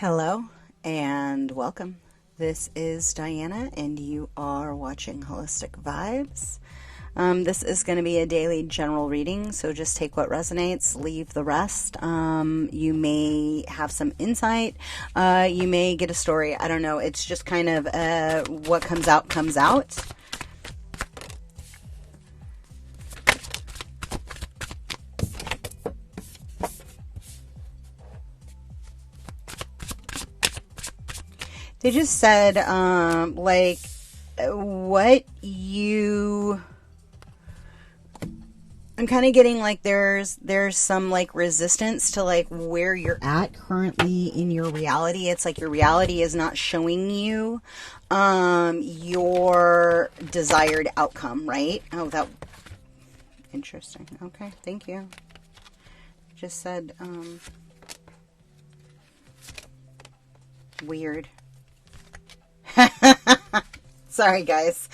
Hello and welcome. This is Diana and you are watching Holistic Vibes. This is going to be a daily general reading, so just take what resonates, leave the rest. You may have some insight. You may get a story. I don't know. It's just kind of what comes out, comes out. They just said, like, what you... I'm kind of getting like there's some like resistance to like where you're at currently in your reality. It's like your reality is not showing you your desired outcome, right? Oh, that... Interesting. Okay, thank you. Just said, weird. Sorry, guys.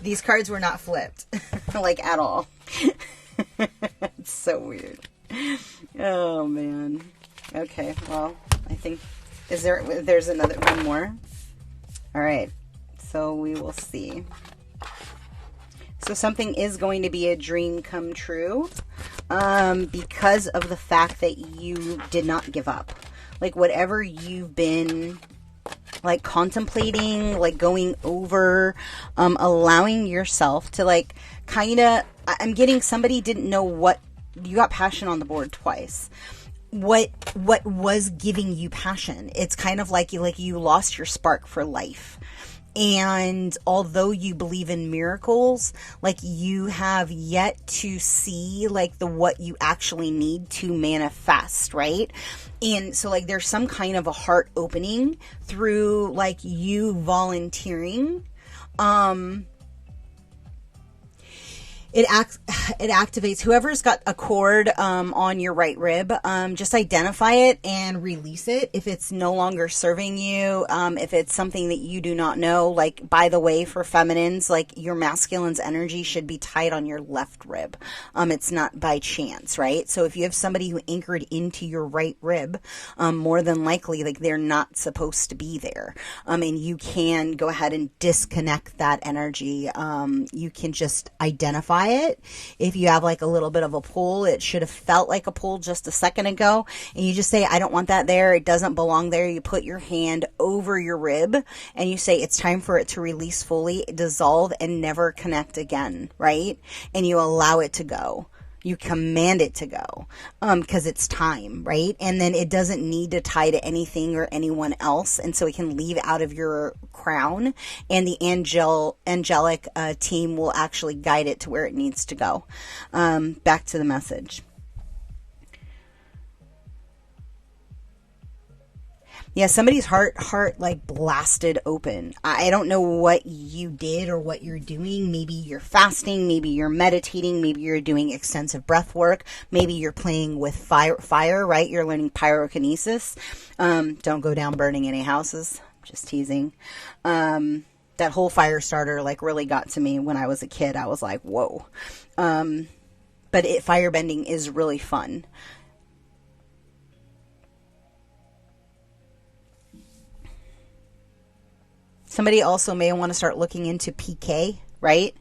These cards were not flipped, like, at all. It's so weird. Oh, man. Okay, well, I think... There's another one more? All right, so we will see. So something is going to be a dream come true because of the fact that you did not give up. Like, whatever you've been... like contemplating, like going over, allowing yourself to like kind of, I'm getting somebody didn't know what, you got passion on the board twice. What was giving you passion? It's kind of like you lost your spark for life. And although you believe in miracles, like you have yet to see like what you actually need to manifest, right? And so like there's some kind of a heart opening through like you volunteering. It activates whoever's got a cord on your right rib. Just identify it and release it if it's no longer serving you. If it's something that you do not know, like, by the way, for feminines, like your masculine's energy should be tied on your left rib. It's not by chance, right? So if you have somebody who anchored into your right rib, more than likely, like they're not supposed to be there. And you can go ahead and disconnect that energy. You can just identify it. If you have like a little bit of a pull, it should have felt like a pull just a second ago, and you just say, I don't want that there, it doesn't belong there. You put your hand over your rib and you say it's time for it to release fully, dissolve, and never connect again, right? And you allow it to go. You command it to go, because it's time, right? And then it doesn't need to tie to anything or anyone else. And so it can leave out of your crown, and the angelic team will actually guide it to where it needs to go. Back to the message. Yeah, somebody's heart like blasted open. I don't know what you did or what you're doing. Maybe you're fasting, maybe you're meditating, maybe you're doing extensive breath work, maybe you're playing with fire, right? You're learning pyrokinesis. Don't go down burning any houses. Just teasing. That whole fire starter like really got to me when I was a kid. I was like, whoa. But firebending is really fun. Somebody also may want to start looking into PK, right?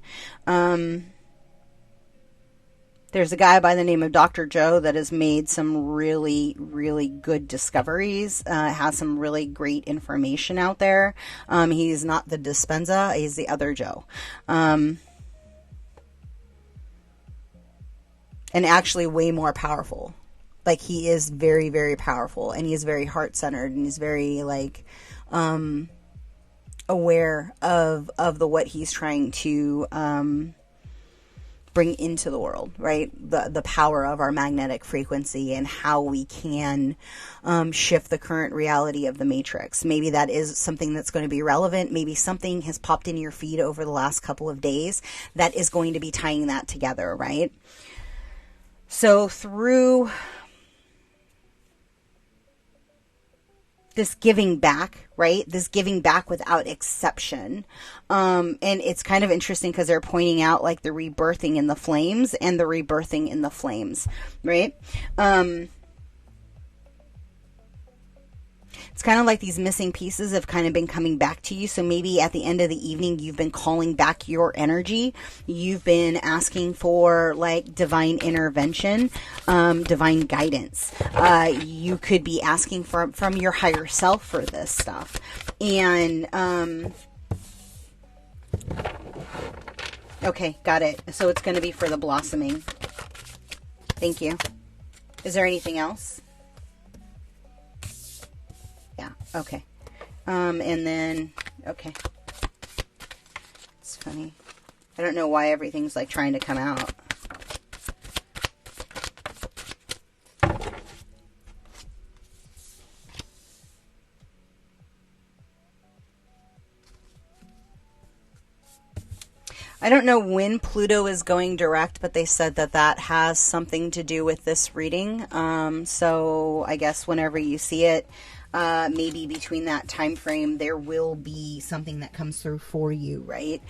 There's a guy by the name of Dr. Joe that has made some really, really good discoveries, has some really great information out there. He's not the Dispenza, he's the other Joe. And actually way more powerful. Like, he is very, very powerful, and he is very heart-centered, and he's very, like, aware of what he's trying to bring into the world, right? The power of our magnetic frequency and how we can shift the current reality of the matrix. Maybe that is something that's going to be relevant. Maybe something has popped in your feed over the last couple of days that is going to be tying that together, right? So through this giving back, right? This giving back without exception. And it's kind of interesting because they're pointing out like the rebirthing in the flames and the rebirthing in the flames, right? It's kind of like these missing pieces have kind of been coming back to you. So maybe at the end of the evening, you've been calling back your energy. You've been asking for like divine intervention, divine guidance. You could be asking from your higher self for this stuff. And, okay, got it. So it's going to be for the blossoming. Thank you. Is there anything else? Yeah, okay. And then, okay. It's funny. I don't know why everything's like trying to come out. I don't know when Pluto is going direct, but they said that that has something to do with this reading. So I guess whenever you see it, maybe between that time frame, there will be something that comes through for you, right?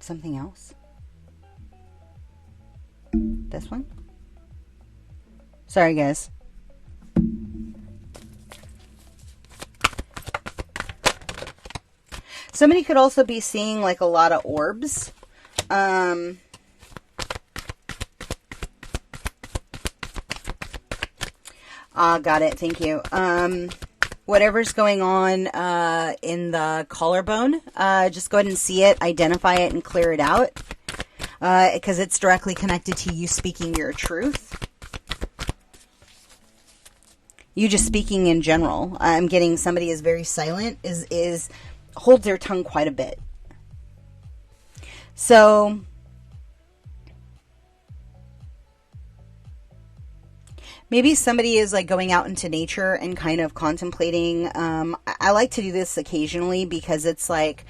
Something else? This one? Sorry, guys. Somebody could also be seeing like a lot of orbs. Got it. Thank you. Whatever's going on in the collarbone, just go ahead and see it, identify it, and clear it out. Because it's directly connected to you speaking your truth. You just speaking in general. I'm getting somebody is very silent, is holds their tongue quite a bit. So maybe somebody is like going out into nature and kind of contemplating. I like to do this occasionally because it's like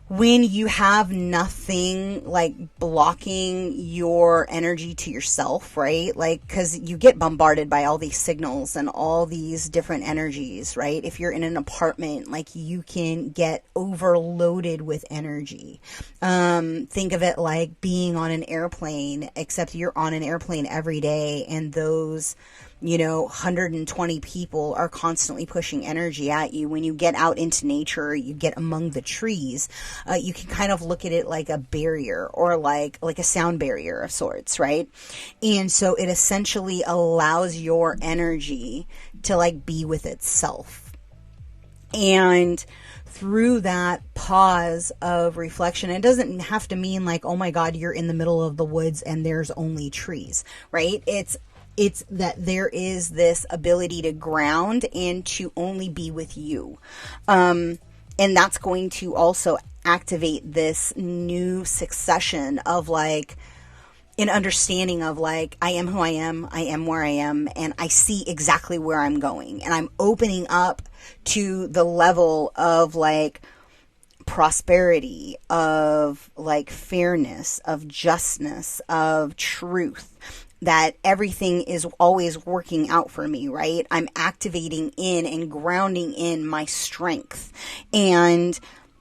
when you have nothing like blocking your energy to yourself, right? Like, because you get bombarded by all these signals and all these different energies, right? If you're in an apartment, like you can get overloaded with energy. Think of it like being on an airplane, except you're on an airplane every day, and those 120 people are constantly pushing energy at you. When you get out into nature, you get among the trees, you can kind of look at it like a barrier or like a sound barrier of sorts, right? And so it essentially allows your energy to like be with itself. And through that pause of reflection, it doesn't have to mean like, oh my God, you're in the middle of the woods and there's only trees, right? It's that there is this ability to ground and to only be with you. And that's going to also activate this new succession of like an understanding of like, I am who I am where I am, and I see exactly where I'm going. And I'm opening up to the level of like prosperity, of like fairness, of justness, of truth. That everything is always working out for me, right? I'm activating in and grounding in my strength and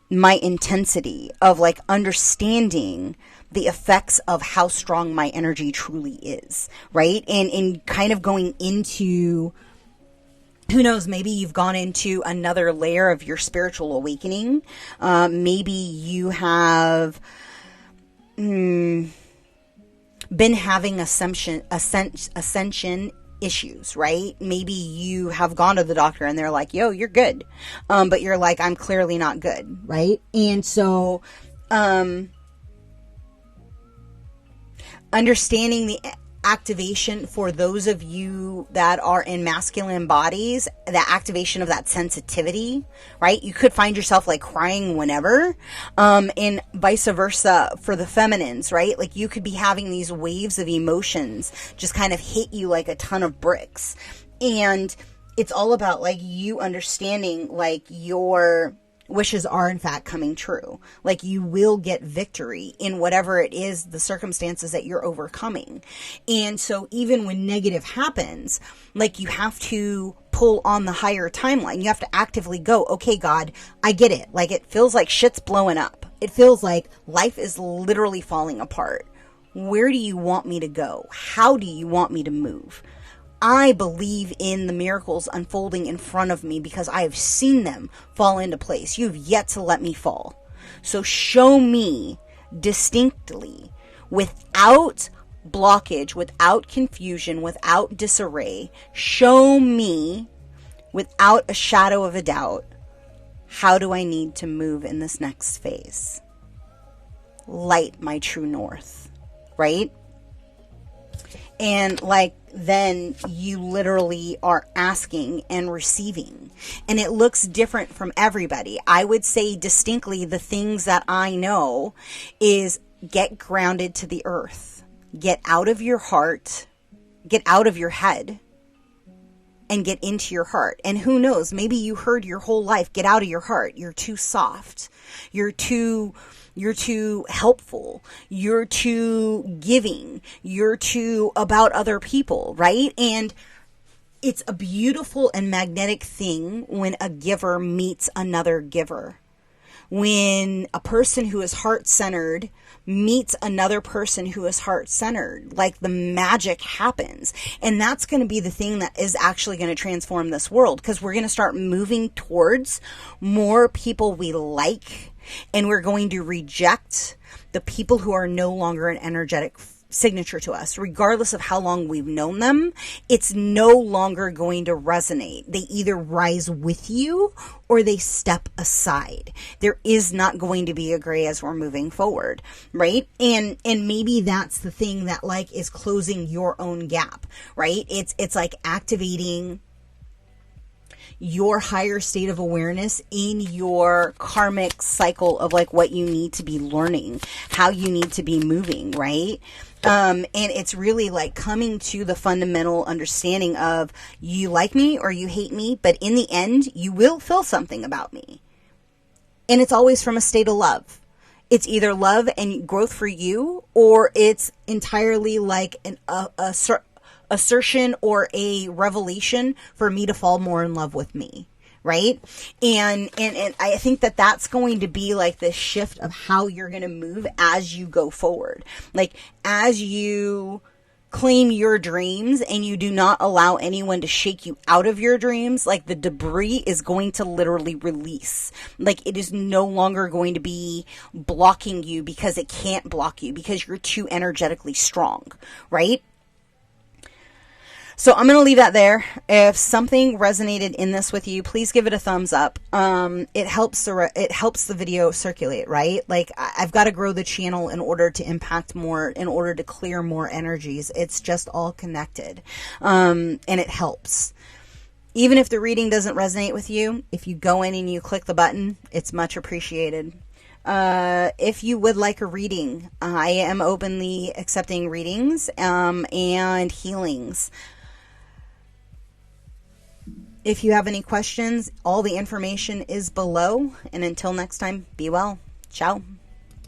my intensity of like understanding the effects of how strong my energy truly is, right? And in kind of going into, who knows, maybe you've gone into another layer of your spiritual awakening. Maybe you have been having ascension issues, right? Maybe you have gone to the doctor and they're like, yo, you're good. But you're like, I'm clearly not good, right? And so, understanding the activation for those of you that are in masculine bodies, the activation of that sensitivity, right? You could find yourself like crying whenever, and vice versa for the feminines, right? Like you could be having these waves of emotions just kind of hit you like a ton of bricks. And it's all about like you understanding like your wishes are in fact coming true. Like you will get victory in whatever it is, the circumstances that you're overcoming. And so even when negative happens, like you have to pull on the higher timeline. You have to actively go, okay, God, I get it. Like it feels like shit's blowing up. It feels like life is literally falling apart. Where do you want me to go? How do you want me to move? I believe in the miracles unfolding in front of me because I have seen them fall into place. You have yet to let me fall. So show me distinctly, without blockage, without confusion, without disarray. Show me without a shadow of a doubt, how do I need to move in this next phase? Light my true north, right? And like, then you literally are asking and receiving. And it looks different from everybody. I would say distinctly the things that I know is get grounded to the earth. Get out of your heart. Get out of your head. And get into your heart. And who knows, maybe you heard your whole life, get out of your heart. You're too soft. You're too helpful. You're too giving. You're too about other people, right? And it's a beautiful and magnetic thing when a giver meets another giver. When a person who is heart-centered meets another person who is heart-centered, like the magic happens. And that's going to be the thing that is actually going to transform this world, because we're going to start moving towards more people we like, and we're going to reject the people who are no longer an energetic signature to us. Regardless of how long we've known them, it's no longer going to resonate. They either rise with you or they step aside. There is not going to be a gray as we're moving forward, right? And maybe that's the thing that like is closing your own gap, right? It's like activating your higher state of awareness in your karmic cycle of like what you need to be learning, how you need to be moving, right? And it's really like coming to the fundamental understanding of you like me or you hate me, but in the end, you will feel something about me. And it's always from a state of love. It's either love and growth for you, or it's entirely like an assertion or a revelation for me to fall more in love with me, right? And I think that that's going to be like this shift of how you're going to move as you go forward. Like as you claim your dreams and you do not allow anyone to shake you out of your dreams, like the debris is going to literally release. Like it is no longer going to be blocking you because it can't block you because you're too energetically strong, right? So I'm going to leave that there. If something resonated in this with you, please give it a thumbs up. It helps the video circulate, right? Like I've got to grow the channel in order to impact more, in order to clear more energies. It's just all connected. And it helps. Even if the reading doesn't resonate with you, if you go in and you click the button, it's much appreciated. If you would like a reading, I am openly accepting readings, and healings. If you have any questions, all the information is below. And until next time, be well. Ciao.